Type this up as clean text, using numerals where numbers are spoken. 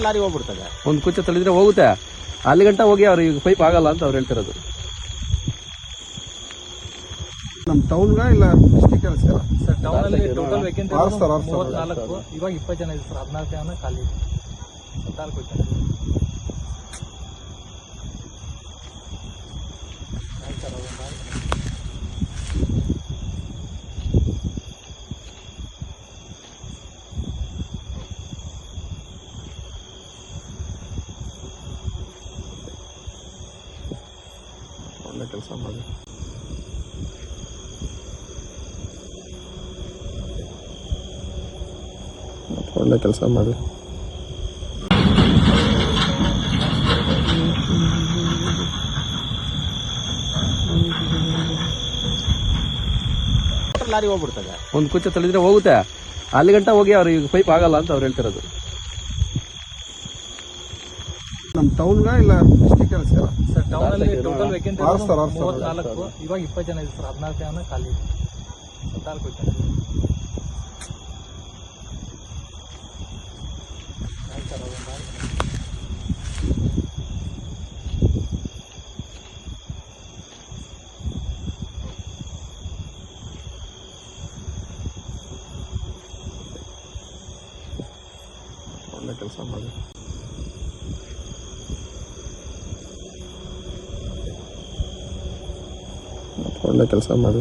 Lorry ಹೋಗ್ಬಿಡ್ತದೆ. ಒಂದು ಕುಚ್ಚ ತಳಿದ್ರೆ ಹೋಗುತ್ತೆ, ಅಲ್ಲಿ ಗಂಟ ಹೋಗಿ ಅವ್ರು ಈಗ ಪೈಪ್ ಆಗಲ್ಲ ಅಂತ ಅವ್ರು ಹೇಳ್ತಿರೋದು. ನಮ್ಮ ಟೌನ್ಗ ಇಲ್ಲ ಡಿಸ್ಟಿಕ್ ಸರ್? ಸರ್ ಟೌನ್ ಅಲ್ಲಿ ಟೋಟಲ್ ವೇಕೆಂಟ್ 34, ಇವಾಗ 20 ಜನ ಇದೆ ಸರ್. 14 ಜನ ಖಾಲಿ, 14 ಜನ. ಒಳ್ಳೆ ಕೆಲಸ ಮಾಡಿ. ಒಳ್ಳೆ ಕೆಲಸ ಮಾಡಿ. ಲಾರಿ ಹೋಗ್ಬಿಡ್ತದೆ. ಒಂದು ಕುಚ್ಚ ತಳಿದ್ರೆ ಹೋಗುತ್ತೆ, ಅಲ್ಲಿ ಗಂಟ ಹೋಗಿ ಅವ್ರು ಈಗ ಪೈಪ್ ಆಗಲ್ಲ ಅಂತ ಅವ್ರು ಹೇಳ್ತಿರೋದು. ನಮ್ಮ ಟೌನ್ಗ ಇಲ್ಲ ಡಿಸ್ಟಿಕ್ ಸರ್? ಸರ್ ಟೌನ್ ಅಲ್ಲಿ ಟೋಟಲ್ ವೇಕೆಂಟ್ 34, ಇವಾಗ 20 ಜನ ಇದೆ ಸರ್. 14 ಜನ ಖಾಲಿ, 14 ಜನ. ಒಳ್ಳೆ ಕೆಲಸ ಮಾಡಿ. ಒಳ್ಳೆ ಕೆಲಸ ಮಾಡಿ.